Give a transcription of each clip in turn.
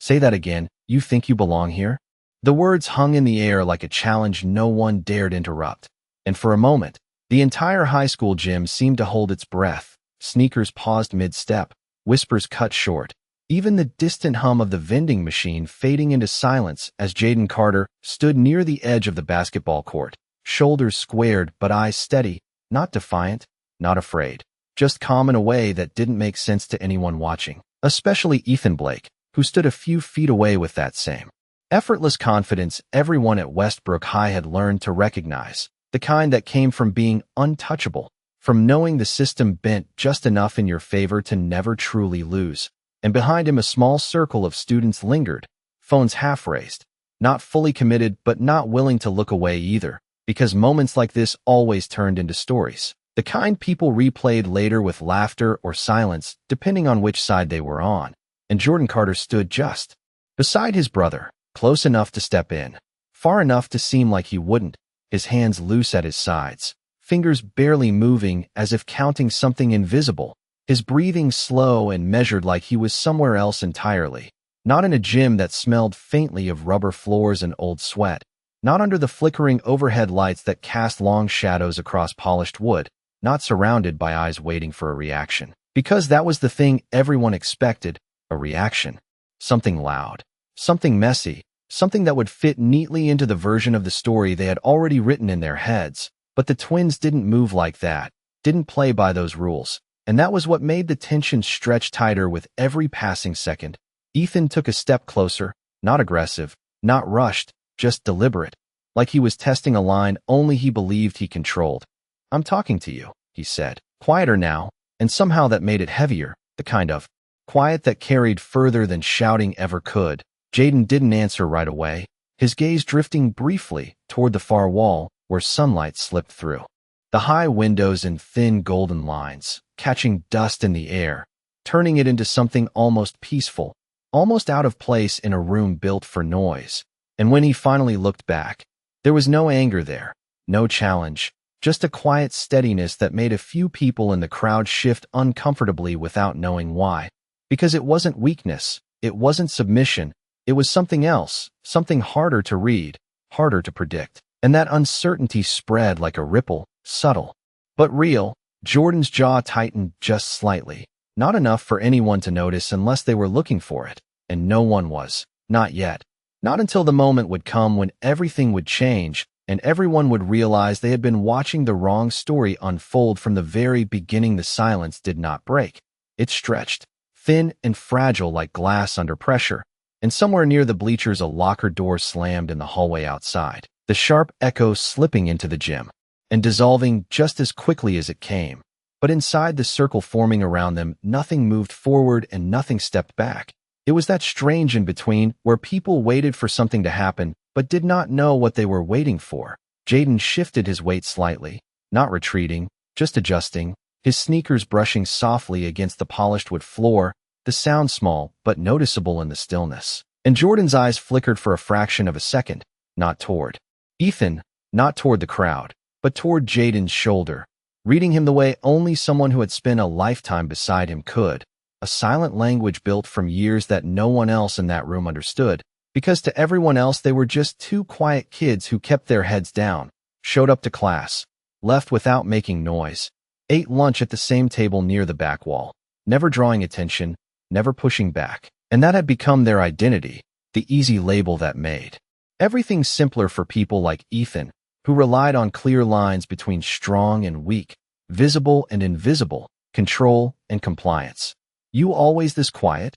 Say that again. You think you belong here? The words hung in the air like a challenge no one dared interrupt. And for a moment, the entire high school gym seemed to hold its breath. Sneakers paused mid-step, whispers cut short. Even the distant hum of the vending machine fading into silence as Jaden Carter stood near the edge of the basketball court, shoulders squared but eyes steady, not defiant, not afraid, just calm in a way that didn't make sense to anyone watching, especially Ethan Blake, who stood a few feet away with that same effortless confidence everyone at Westbrook High had learned to recognize, the kind that came from being untouchable, from knowing the system bent just enough in your favor to never truly lose. And behind him a small circle of students lingered, phones half raised, not fully committed but not willing to look away either, because moments like this always turned into stories, the kind people replayed later with laughter or silence, depending on which side they were on. And Jordan Carter stood just beside his brother, close enough to step in, far enough to seem like he wouldn't, his hands loose at his sides, fingers barely moving as if counting something invisible, his breathing slow and measured like he was somewhere else entirely, not in a gym that smelled faintly of rubber floors and old sweat, not under the flickering overhead lights that cast long shadows across polished wood, not surrounded by eyes waiting for a reaction. Because that was the thing everyone expected, a reaction. Something loud, something messy, something that would fit neatly into the version of the story they had already written in their heads. But the twins didn't move like that, didn't play by those rules, and that was what made the tension stretch tighter with every passing second. Ethan took a step closer, not aggressive, not rushed, just deliberate, like he was testing a line only he believed he controlled. "I'm talking to you," he said, quieter now, and somehow that made it heavier, the kind of quiet that carried further than shouting ever could. Jaden didn't answer right away, his gaze drifting briefly toward the far wall where sunlight slipped through the high windows in thin golden lines, catching dust in the air, turning it into something almost peaceful, almost out of place in a room built for noise. And when he finally looked back, there was no anger there, no challenge, just a quiet steadiness that made a few people in the crowd shift uncomfortably without knowing why. Because it wasn't weakness, it wasn't submission, it was something else, something harder to read, harder to predict. And that uncertainty spread like a ripple, subtle, but real. Jordan's jaw tightened just slightly, not enough for anyone to notice unless they were looking for it, and no one was, not yet. Not until the moment would come when everything would change, and everyone would realize they had been watching the wrong story unfold from the very beginning. The silence did not break. It stretched, thin and fragile like glass under pressure, and somewhere near the bleachers a locker door slammed in the hallway outside, the sharp echo slipping into the gym and dissolving just as quickly as it came. But inside the circle forming around them, nothing moved forward and nothing stepped back. It was that strange in-between where people waited for something to happen but did not know what they were waiting for. Jaden shifted his weight slightly, not retreating, just adjusting, his sneakers brushing softly against the polished wood floor, the sound small but noticeable in the stillness. And Jordan's eyes flickered for a fraction of a second, not toward Ethan, not toward the crowd, but toward Jaden's shoulder, reading him the way only someone who had spent a lifetime beside him could, a silent language built from years that no one else in that room understood, because to everyone else they were just two quiet kids who kept their heads down, showed up to class, left without making noise, ate lunch at the same table near the back wall, never drawing attention, never pushing back. And that had become their identity, the easy label that made everything simpler for people like Ethan, who relied on clear lines between strong and weak, visible and invisible, control and compliance. "You always this quiet?"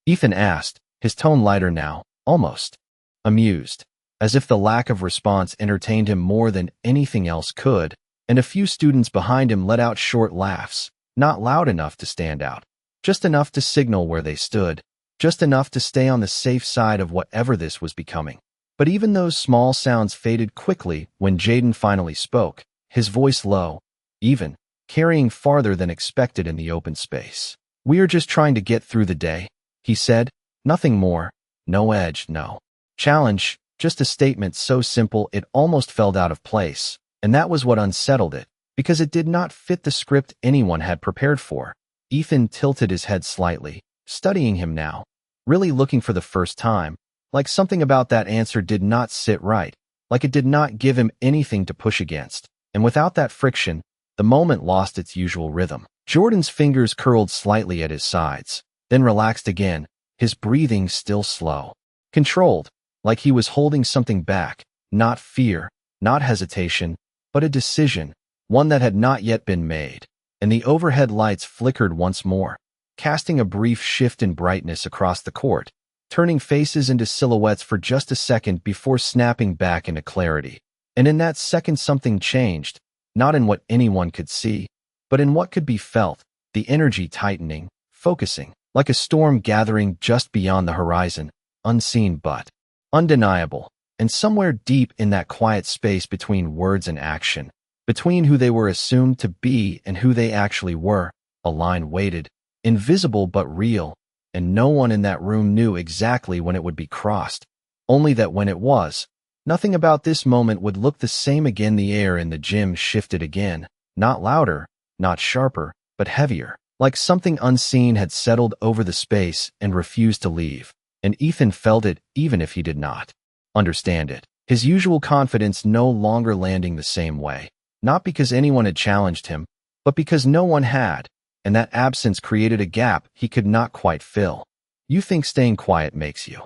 Ethan asked, his tone lighter now, almost amused, as if the lack of response entertained him more than anything else could, and a few students behind him let out short laughs, not loud enough to stand out, just enough to signal where they stood, just enough to stay on the safe side of whatever this was becoming. But even those small sounds faded quickly when Jaden finally spoke, his voice low, even, carrying farther than expected in the open space. "We are just trying to get through the day," he said, nothing more, no edge, no challenge, just a statement so simple it almost felt out of place, and that was what unsettled it, because it did not fit the script anyone had prepared for. Ethan tilted his head slightly, studying him now, really looking for the first time, like something about that answer did not sit right, like it did not give him anything to push against. And without that friction, the moment lost its usual rhythm. Jordan's fingers curled slightly at his sides, then relaxed again, his breathing still slow. Controlled, like he was holding something back, not fear, not hesitation, but a decision, one that had not yet been made. And the overhead lights flickered once more, casting a brief shift in brightness across the court, turning faces into silhouettes for just a second before snapping back into clarity. And in that second something changed, not in what anyone could see, but in what could be felt, the energy tightening, focusing, like a storm gathering just beyond the horizon, unseen but undeniable. And somewhere deep in that quiet space between words and action, between who they were assumed to be and who they actually were, a line waited, invisible but real, and no one in that room knew exactly when it would be crossed, only that when it was, nothing about this moment would look the same again. The air in the gym shifted again, not louder, not sharper, but heavier, like something unseen had settled over the space and refused to leave, and Ethan felt it even if he did not understand it. His usual confidence no longer landing the same way, not because anyone had challenged him, but because no one had, and that absence created a gap he could not quite fill. "You think staying quiet makes you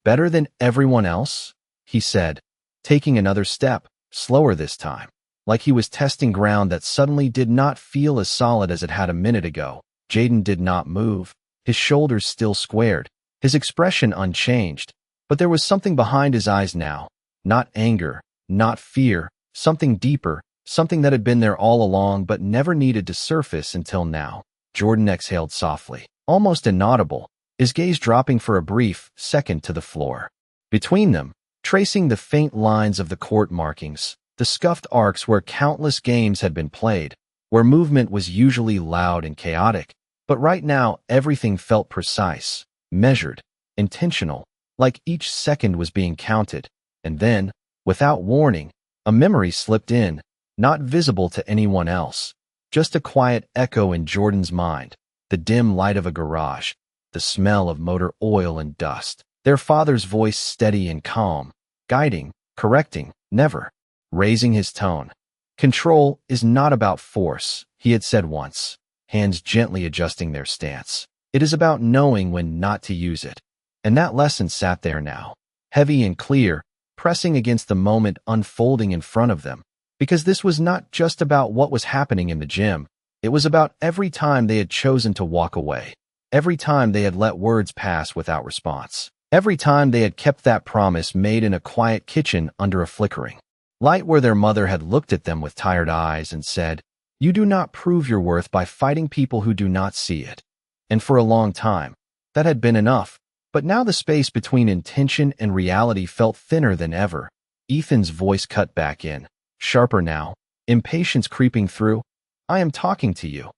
better than everyone else?" he said, taking another step, slower this time, like he was testing ground that suddenly did not feel as solid as it had a minute ago. Jaden did not move, his shoulders still squared, his expression unchanged, but there was something behind his eyes now, not anger, not fear, something deeper, something that had been there all along but never needed to surface until now. Jordan exhaled softly, almost inaudible, his gaze dropping for a brief second to the floor. Between them, tracing the faint lines of the court markings, the scuffed arcs where countless games had been played, where movement was usually loud and chaotic, but right now everything felt precise, measured, intentional, like each second was being counted. And then, without warning, a memory slipped in, not visible to anyone else, just a quiet echo in Jordan's mind, the dim light of a garage, the smell of motor oil and dust, their father's voice steady and calm, guiding, correcting, never raising his tone. "Control is not about force," he had said once, hands gently adjusting their stance. "It is about knowing when not to use it." And that lesson sat there now, heavy and clear, pressing against the moment unfolding in front of them. Because this was not just about what was happening in the gym, it was about every time they had chosen to walk away, every time they had let words pass without response, every time they had kept that promise made in a quiet kitchen under a flickering light where their mother had looked at them with tired eyes and said, "You do not prove your worth by fighting people who do not see it." And for a long time, that had been enough. But now the space between intention and reality felt thinner than ever. Ethan's voice cut back in, sharper now, impatience creeping through. "I am talking to you,"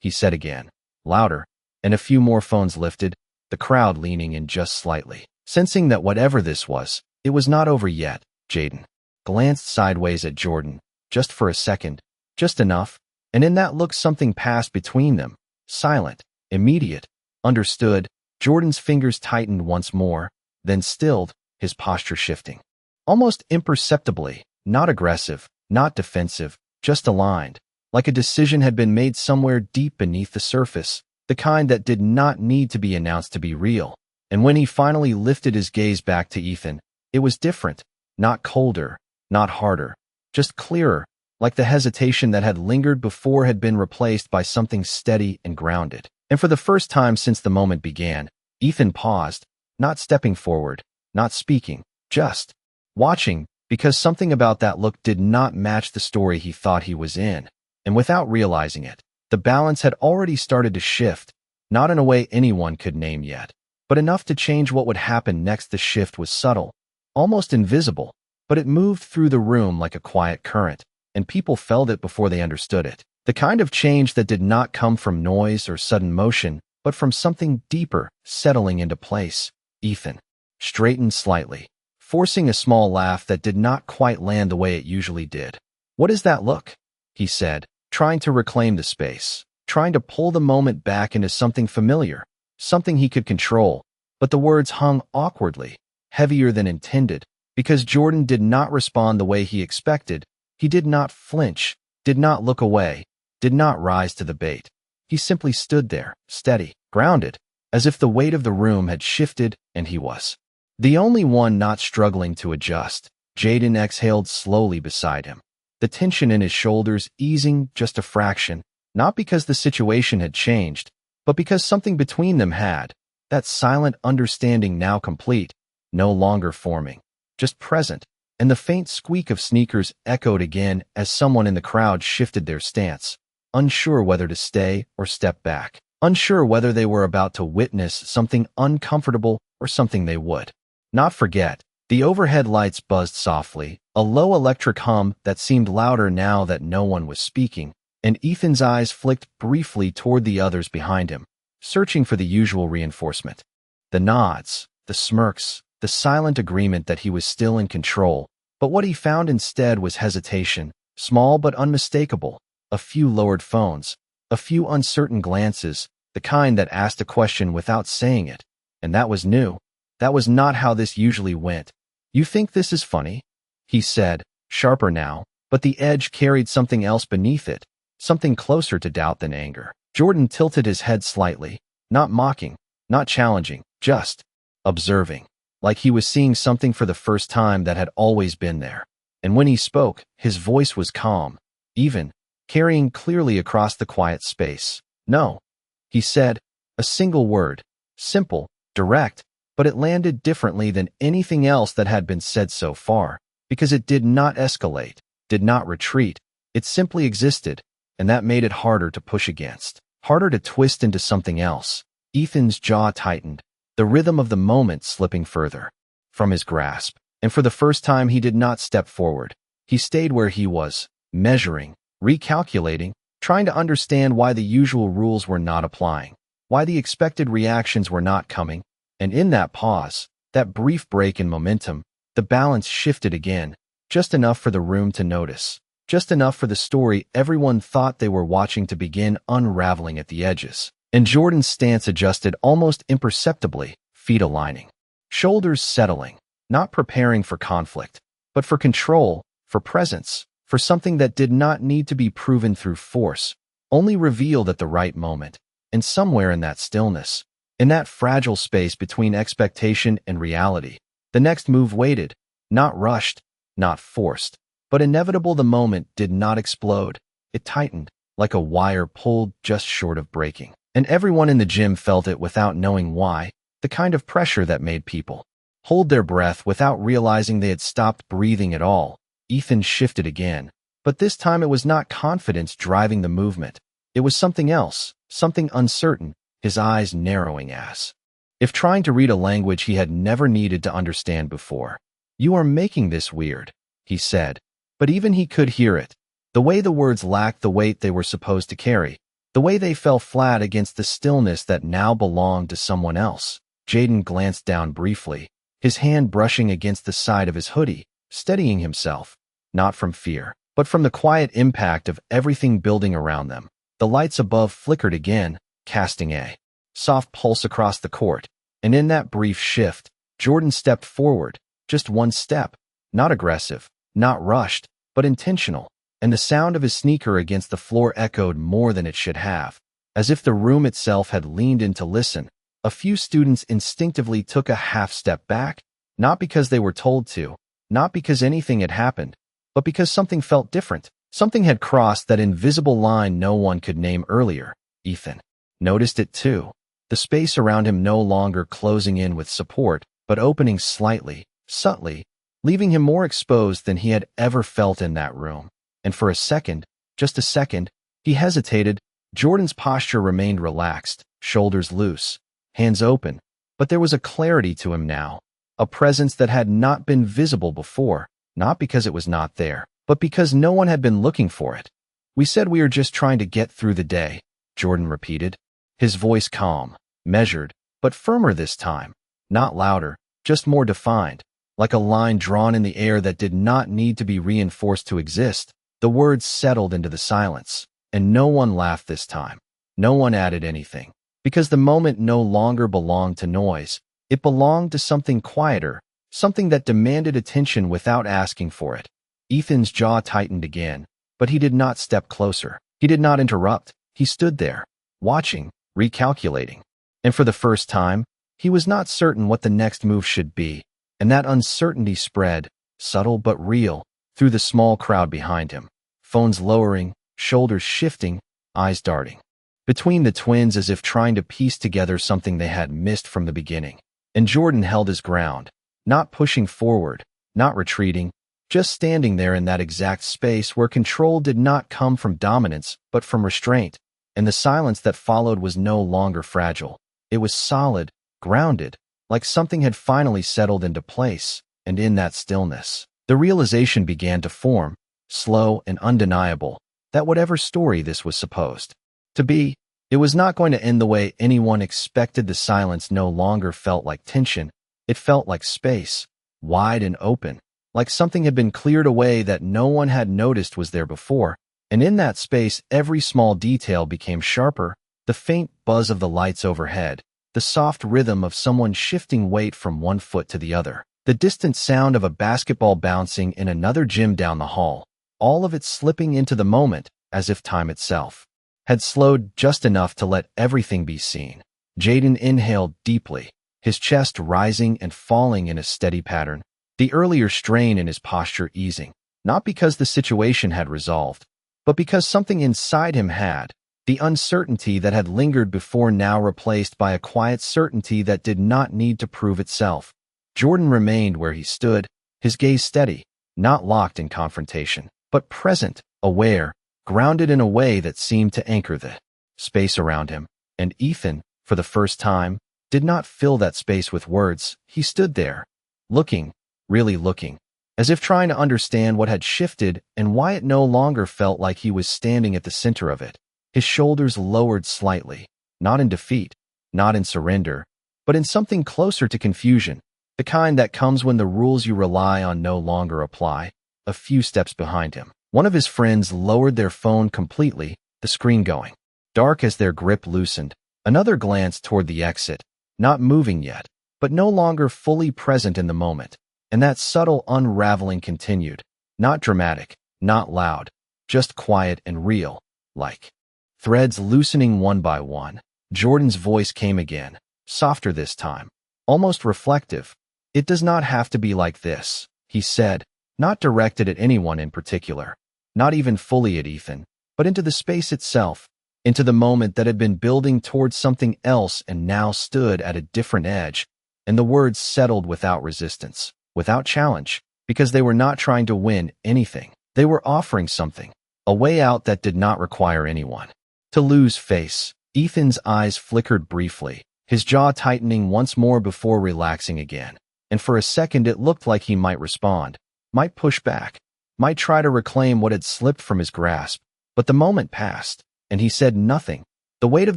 he said again, louder, and a few more phones lifted, the crowd leaning in just slightly. Sensing that whatever this was, it was not over yet, Jaden glanced sideways at Jordan, just for a second, just enough, and in that look something passed between them, silent, immediate, understood. Jordan's fingers tightened once more, then stilled, his posture shifting. Almost imperceptibly, not aggressive, not defensive, just aligned, like a decision had been made somewhere deep beneath the surface, the kind that did not need to be announced to be real. And when he finally lifted his gaze back to Ethan, it was different, not colder, not harder, just clearer, like the hesitation that had lingered before had been replaced by something steady and grounded. And for the first time since the moment began, Ethan paused, not stepping forward, not speaking, just watching, because something about that look did not match the story he thought he was in. And without realizing it, the balance had already started to shift, not in a way anyone could name yet, but enough to change what would happen next. The shift was subtle, almost invisible, but it moved through the room like a quiet current, and people felt it before they understood it. The kind of change that did not come from noise or sudden motion, but from something deeper, settling into place. Ethan straightened slightly, forcing a small laugh that did not quite land the way it usually did. "What is that look?" he said, trying to reclaim the space, trying to pull the moment back into something familiar, something he could control. but the words hung awkwardly, heavier than intended, because Jordan did not respond the way he expected. He did not flinch, did not look away, did not rise to the bait. He simply stood there, steady, grounded, as if the weight of the room had shifted and he was the only one not struggling to adjust. Jaden exhaled slowly beside him, the tension in his shoulders easing just a fraction, not because the situation had changed, but because something between them had, that silent understanding now complete, no longer forming, just present, and the faint squeak of sneakers echoed again as someone in the crowd shifted their stance, unsure whether to stay or step back, unsure whether they were about to witness something uncomfortable or something they would not forget. The overhead lights buzzed softly, a low electric hum that seemed louder now that no one was speaking, and Ethan's eyes flicked briefly toward the others behind him, searching for the usual reinforcement. The nods, the smirks, the silent agreement that he was still in control, but what he found instead was hesitation, small but unmistakable, a few lowered phones, a few uncertain glances, the kind that asked a question without saying it, and that was new. That was not how this usually went. "You think this is funny?" he said, sharper now, but the edge carried something else beneath it, something closer to doubt than anger. Jordan tilted his head slightly, not mocking, not challenging, just observing, like he was seeing something for the first time that had always been there. And when he spoke, his voice was calm, even, carrying clearly across the quiet space. "No," he said, a single word, simple, direct, but it landed differently than anything else that had been said so far, because it did not escalate, did not retreat, it simply existed, and that made it harder to push against, harder to twist into something else. Ethan's jaw tightened, the rhythm of the moment slipping further from his grasp, and for the first time he did not step forward. He stayed where he was, measuring, recalculating, trying to understand why the usual rules were not applying, why the expected reactions were not coming. And in that pause, that brief break in momentum, the balance shifted again, just enough for the room to notice, just enough for the story everyone thought they were watching to begin unraveling at the edges. And Jordan's stance adjusted almost imperceptibly, feet aligning, shoulders settling, not preparing for conflict, but for control, for presence, for something that did not need to be proven through force, only revealed at the right moment. And somewhere in that stillness, in that fragile space between expectation and reality, the next move waited, not rushed, not forced, but inevitable. The moment did not explode. It tightened, like a wire pulled just short of breaking. And everyone in the gym felt it without knowing why, the kind of pressure that made people hold their breath without realizing they had stopped breathing at all. Ethan shifted again, but this time it was not confidence driving the movement. It was something else, something uncertain, his eyes narrowing as if trying to read a language he had never needed to understand before. "You are making this weird," he said, but even he could hear it, the way the words lacked the weight they were supposed to carry, the way they fell flat against the stillness that now belonged to someone else. Jaden glanced down briefly, his hand brushing against the side of his hoodie, steadying himself, not from fear, but from the quiet impact of everything building around them. The lights above flickered again, casting a soft pulse across the court, and in that brief shift, Jordan stepped forward, just one step, not aggressive, not rushed, but intentional, and the sound of his sneaker against the floor echoed more than it should have, as if the room itself had leaned in to listen. A few students instinctively took a half step back, not because they were told to, not because anything had happened, but because something felt different. Something had crossed that invisible line no one could name earlier. Ethan noticed it too, the space around him no longer closing in with support, but opening slightly, subtly, leaving him more exposed than he had ever felt in that room. And for a second, just a second, he hesitated. Jordan's posture remained relaxed, shoulders loose, hands open, but there was a clarity to him now, a presence that had not been visible before, not because it was not there, but because no one had been looking for it. "We said we are just trying to get through the day," Jordan repeated, his voice calm, measured, but firmer this time, not louder, just more defined, like a line drawn in the air that did not need to be reinforced to exist. The words settled into the silence, and no one laughed this time. No one added anything, because the moment no longer belonged to noise. It belonged to something quieter, something that demanded attention without asking for it. Ethan's jaw tightened again, but he did not step closer. He did not interrupt. He stood there, watching, recalculating. And for the first time, he was not certain what the next move should be, and that uncertainty spread, subtle but real, through the small crowd behind him. Phones lowering, shoulders shifting, eyes darting between the twins as if trying to piece together something they had missed from the beginning. And Jordan held his ground, not pushing forward, not retreating, just standing there in that exact space where control did not come from dominance but from restraint, and the silence that followed was no longer fragile. It was solid, grounded, like something had finally settled into place, and in that stillness, the realization began to form, slow and undeniable, that whatever story this was supposed to be, it was not going to end the way anyone expected. The silence no longer felt like tension, it felt like space, wide and open, like something had been cleared away that no one had noticed was there before, and in that space every small detail became sharper, the faint buzz of the lights overhead, the soft rhythm of someone shifting weight from one foot to the other, the distant sound of a basketball bouncing in another gym down the hall, all of it slipping into the moment as if time itself had slowed just enough to let everything be seen. Jaden inhaled deeply, his chest rising and falling in a steady pattern, the earlier strain in his posture easing, not because the situation had resolved, but because something inside him had, the uncertainty that had lingered before now replaced by a quiet certainty that did not need to prove itself. Jordan remained where he stood, his gaze steady, not locked in confrontation, but present, aware, grounded in a way that seemed to anchor the space around him. And Ethan, for the first time, did not fill that space with words. He stood there, looking, really looking, as if trying to understand what had shifted and why it no longer felt like he was standing at the center of it. His shoulders lowered slightly, not in defeat, not in surrender, but in something closer to confusion, the kind that comes when the rules you rely on no longer apply. A few steps behind him, one of his friends lowered their phone completely, the screen going dark as their grip loosened. Another glance toward the exit, not moving yet, but no longer fully present in the moment. And that subtle unraveling continued, not dramatic, not loud, just quiet and real, like threads loosening one by one. Jordan's voice came again, softer this time, almost reflective. "It does not have to be like this," he said, not directed at anyone in particular, not even fully at Ethan, but into the space itself, into the moment that had been building towards something else and now stood at a different edge. And the words settled without resistance, without challenge, because they were not trying to win anything. They were offering something, a way out that did not require anyone to lose face. Ethan's eyes flickered briefly, his jaw tightening once more before relaxing again. And for a second it looked like he might respond, might push back, might try to reclaim what had slipped from his grasp. But the moment passed, and he said nothing, the weight of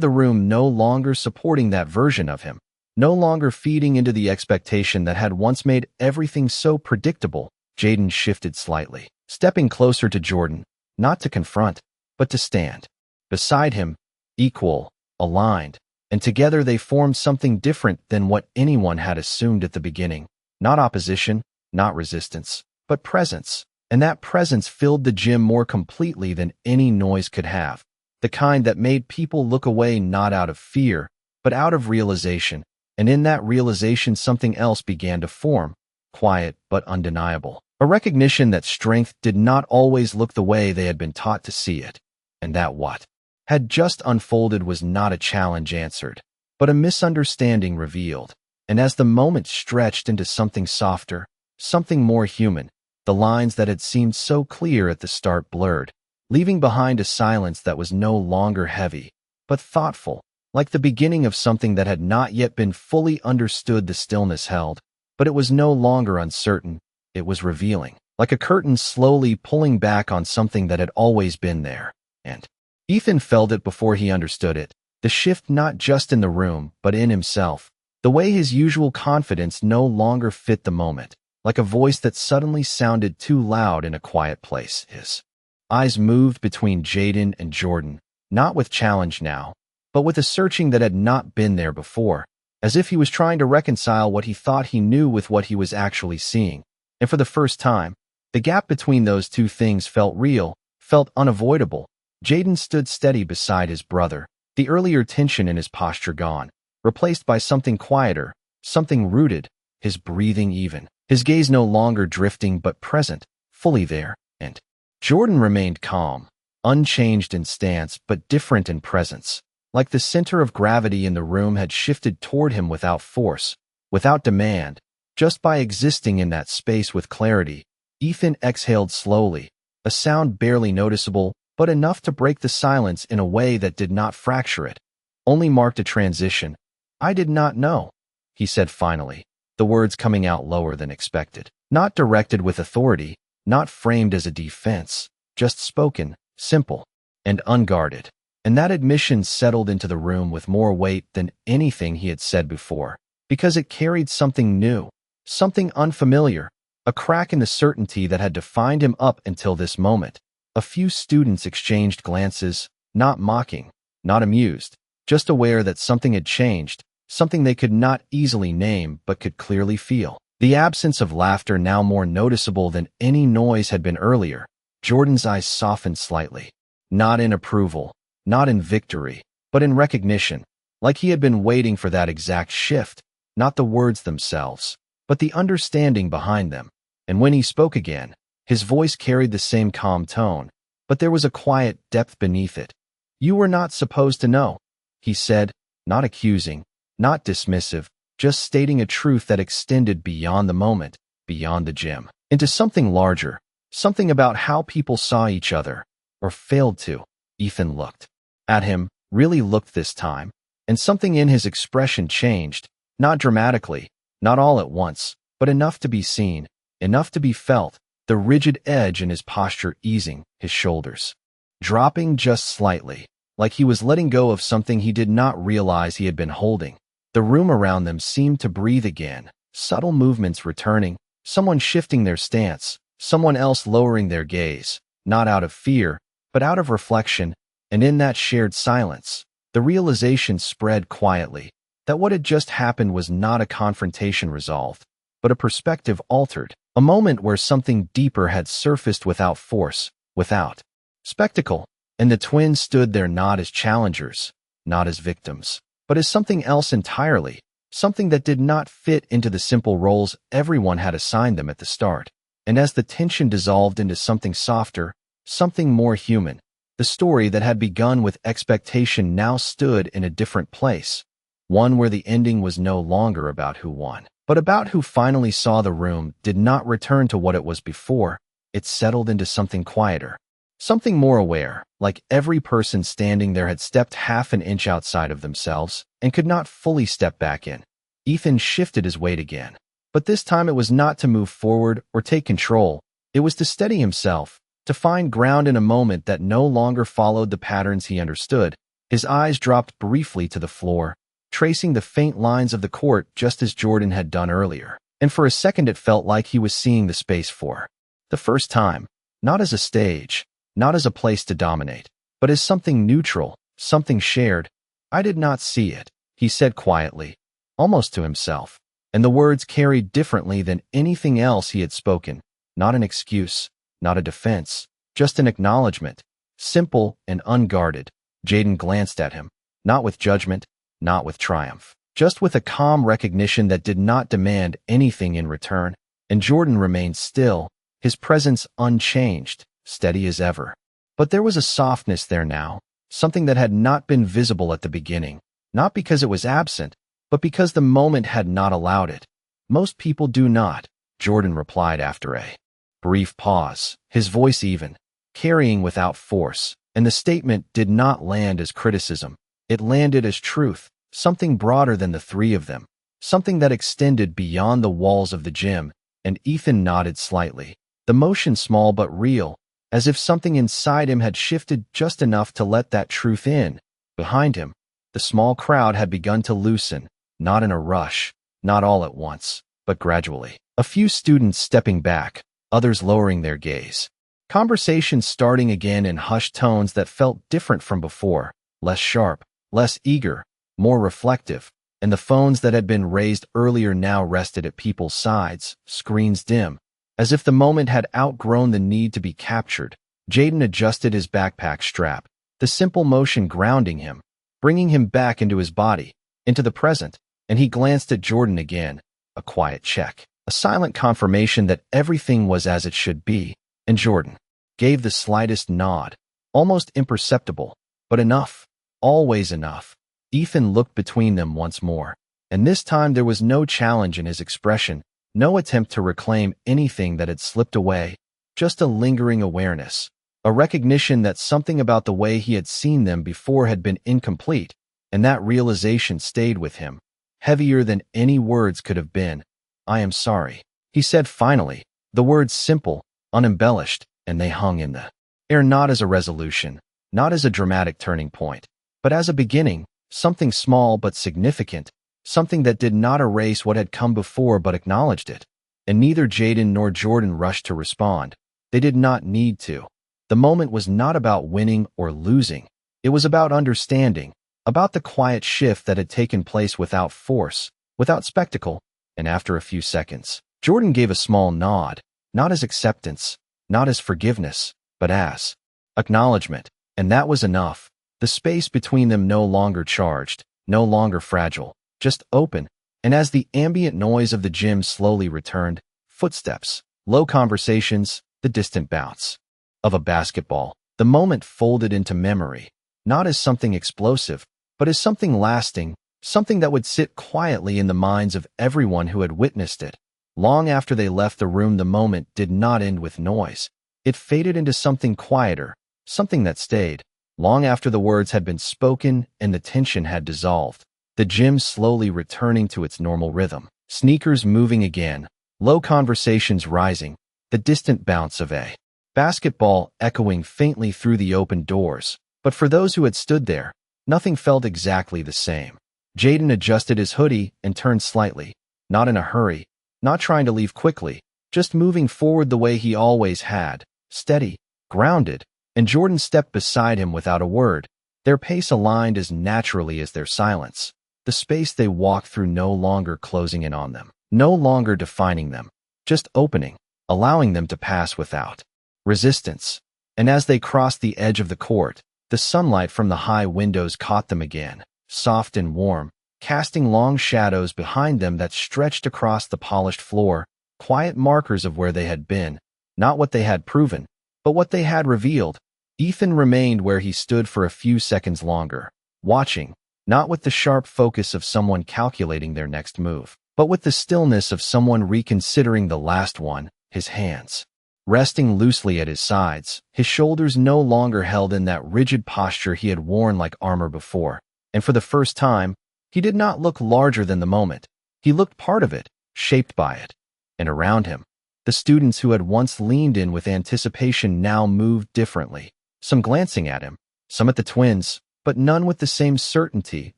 the room no longer supporting that version of him, no longer feeding into the expectation that had once made everything so predictable. Jaden shifted slightly, stepping closer to Jordan, not to confront, but to stand beside him, equal, aligned, and together they formed something different than what anyone had assumed at the beginning. Not opposition, not resistance, but presence. And that presence filled the gym more completely than any noise could have, the kind that made people look away not out of fear, but out of realization. And in that realization something else began to form, quiet but undeniable, a recognition that strength did not always look the way they had been taught to see it, and that what had just unfolded was not a challenge answered, but a misunderstanding revealed. And as the moment stretched into something softer, something more human, the lines that had seemed so clear at the start blurred, leaving behind a silence that was no longer heavy, but thoughtful, like the beginning of something that had not yet been fully understood. The stillness held, but it was no longer uncertain, it was revealing, like a curtain slowly pulling back on something that had always been there. And Ethan felt it before he understood it, the shift not just in the room, but in himself, the way his usual confidence no longer fit the moment, like a voice that suddenly sounded too loud in a quiet place. His eyes moved between Jaden and Jordan, not with challenge now, but with a searching that had not been there before. as if he was trying to reconcile what he thought he knew with what he was actually seeing. And for the first time, the gap between those two things felt real, felt unavoidable. Jaden stood steady beside his brother, the earlier tension in his posture gone, replaced by something quieter, something rooted, his breathing even, his gaze no longer drifting but present, fully there. And Jordan remained calm, unchanged in stance but different in presence, like the center of gravity in the room had shifted toward him without force, without demand, just by existing in that space with clarity. Ethan exhaled slowly, a sound barely noticeable, but enough to break the silence in a way that did not fracture it, only marked a transition. "I did not know," he said finally, the words coming out lower than expected. Not directed with authority, not framed as a defense, just spoken, simple, and unguarded. And that admission settled into the room with more weight than anything he had said before, because it carried something new, something unfamiliar, a crack in the certainty that had defined him up until this moment. A few students exchanged glances, not mocking, not amused, just aware that something had changed, something they could not easily name but could clearly feel. The absence of laughter now more noticeable than any noise had been earlier. Jordan's eyes softened slightly, not in approval, not in victory, but in recognition, like he had been waiting for that exact shift, not the words themselves, but the understanding behind them. And when he spoke again, his voice carried the same calm tone, but there was a quiet depth beneath it. "You were not supposed to know," he said, not accusing, not dismissive, just stating a truth that extended beyond the moment, beyond the gym, into something larger, something about how people saw each other, or failed to. Ethan looked at him, really looked this time, and something in his expression changed, not dramatically, not all at once, but enough to be seen, enough to be felt, the rigid edge in his posture easing, his shoulders dropping just slightly, like he was letting go of something he did not realize he had been holding. The room around them seemed to breathe again, subtle movements returning, someone shifting their stance, someone else lowering their gaze, not out of fear, but out of reflection. And in that shared silence, the realization spread quietly that what had just happened was not a confrontation resolved, but a perspective altered, a moment where something deeper had surfaced without force, without spectacle. And the twins stood there not as challengers, not as victims, but as something else entirely, something that did not fit into the simple roles everyone had assigned them at the start. And as the tension dissolved into something softer, something more human, the story that had begun with expectation now stood in a different place, one where the ending was no longer about who won, but about who finally saw the room did not return to what it was before. It settled into something quieter, something more aware, like every person standing there had stepped half an inch outside of themselves and could not fully step back in. Ethan shifted his weight again, but this time it was not to move forward or take control. It was to steady himself, to find ground in a moment that no longer followed the patterns he understood. His eyes dropped briefly to the floor, tracing the faint lines of the court just as Jordan had done earlier. And for a second it felt like he was seeing the space for the first time, not as a stage, not as a place to dominate, but as something neutral, something shared. "I did not see it," he said quietly, almost to himself, and the words carried differently than anything else he had spoken. Not an excuse, not a defense, just an acknowledgement, simple and unguarded. Jaden glanced at him, not with judgment, not with triumph, just with a calm recognition that did not demand anything in return. And Jordan remained still, his presence unchanged, steady as ever. But there was a softness there now, something that had not been visible at the beginning, not because it was absent, but because the moment had not allowed it. "Most people do not," Jordan replied after a brief pause, his voice even, carrying without force, and the statement did not land as criticism. It landed as truth, something broader than the three of them, something that extended beyond the walls of the gym. And Ethan nodded slightly, the motion small but real, as if something inside him had shifted just enough to let that truth in. Behind him, the small crowd had begun to loosen, not in a rush, not all at once, but gradually. A few students stepping back, others lowering their gaze. Conversations starting again in hushed tones that felt different from before, less sharp, less eager, more reflective. and the phones that had been raised earlier now rested at people's sides, screens dim. As if the moment had outgrown the need to be captured, Jaden adjusted his backpack strap, the simple motion grounding him, bringing him back into his body, into the present, and he glanced at Jordan again, a quiet check, a silent confirmation that everything was as it should be, and Jordan gave the slightest nod, almost imperceptible, but enough, always enough. Ethan looked between them once more, and this time there was no challenge in his expression, no attempt to reclaim anything that had slipped away, just a lingering awareness, a recognition that something about the way he had seen them before had been incomplete, and that realization stayed with him, heavier than any words could have been. "I am sorry," he said finally, the words simple, unembellished, and they hung in the air not as a resolution, not as a dramatic turning point, but as a beginning, something small but significant, something that did not erase what had come before but acknowledged it. And neither Jaden nor Jordan rushed to respond. They did not need to. The moment was not about winning or losing. It was about understanding, about the quiet shift that had taken place without force, without spectacle, and after a few seconds, Jordan gave a small nod, not as acceptance, not as forgiveness, but as acknowledgement, and that was enough. The space between them no longer charged, no longer fragile, just open, and as the ambient noise of the gym slowly returned, footsteps, low conversations, the distant bounce of a basketball, the moment folded into memory, not as something explosive, but as something lasting, something that would sit quietly in the minds of everyone who had witnessed it. Long after they left the room, the moment did not end with noise. It faded into something quieter, something that stayed. Long after the words had been spoken and the tension had dissolved, the gym slowly returning to its normal rhythm, sneakers moving again, low conversations rising, the distant bounce of a basketball echoing faintly through the open doors. But for those who had stood there, nothing felt exactly the same. Jaden adjusted his hoodie and turned slightly, not in a hurry, not trying to leave quickly, just moving forward the way he always had, steady, grounded, and Jordan stepped beside him without a word, their pace aligned as naturally as their silence, the space they walked through no longer closing in on them, no longer defining them, just opening, allowing them to pass without resistance. And as they crossed the edge of the court, the sunlight from the high windows caught them again, soft and warm, casting long shadows behind them that stretched across the polished floor, quiet markers of where they had been, not what they had proven, but what they had revealed. Ethan remained where he stood for a few seconds longer, watching, not with the sharp focus of someone calculating their next move, but with the stillness of someone reconsidering the last one, his hands resting loosely at his sides, his shoulders no longer held in that rigid posture he had worn like armor before. And for the first time, he did not look larger than the moment. He looked part of it, shaped by it. And around him, the students who had once leaned in with anticipation now moved differently, some glancing at him, some at the twins, but none with the same certainty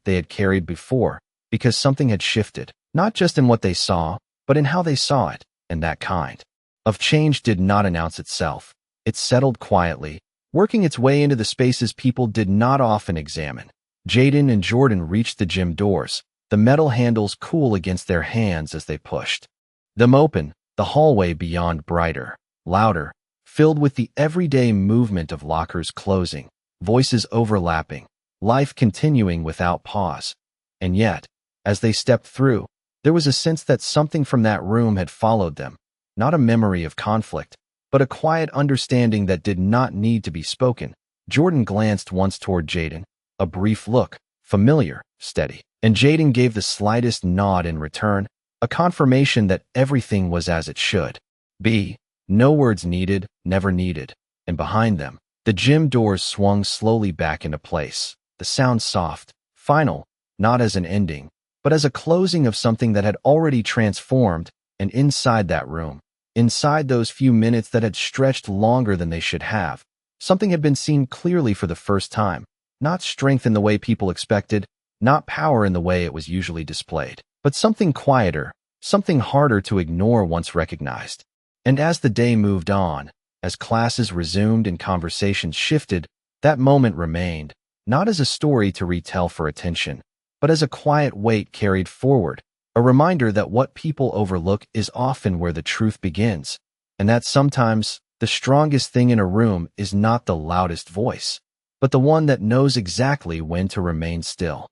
they had carried before, because something had shifted, not just in what they saw, but in how they saw it, and that kind of change did not announce itself. It settled quietly, working its way into the spaces people did not often examine. Jaden and Jordan reached the gym doors, the metal handles cool against their hands as they pushed them open, the hallway beyond brighter, louder, filled with the everyday movement of lockers closing, voices overlapping, life continuing without pause. And yet, as they stepped through, there was a sense that something from that room had followed them, not a memory of conflict, but a quiet understanding that did not need to be spoken. Jordan glanced once toward Jaden, a brief look, familiar, steady, and Jaden gave the slightest nod in return, a confirmation that everything was as it should be. No words needed, never needed. And behind them, the gym doors swung slowly back into place, the sound soft, final, not as an ending, but as a closing of something that had already transformed. And inside that room, inside those few minutes that had stretched longer than they should have, something had been seen clearly for the first time. Not strength in the way people expected, not power in the way it was usually displayed, but something quieter, something harder to ignore once recognized. And as the day moved on, as classes resumed and conversations shifted, that moment remained, not as a story to retell for attention, but as a quiet weight carried forward, a reminder that what people overlook is often where the truth begins, and that sometimes the strongest thing in a room is not the loudest voice, but the one that knows exactly when to remain still.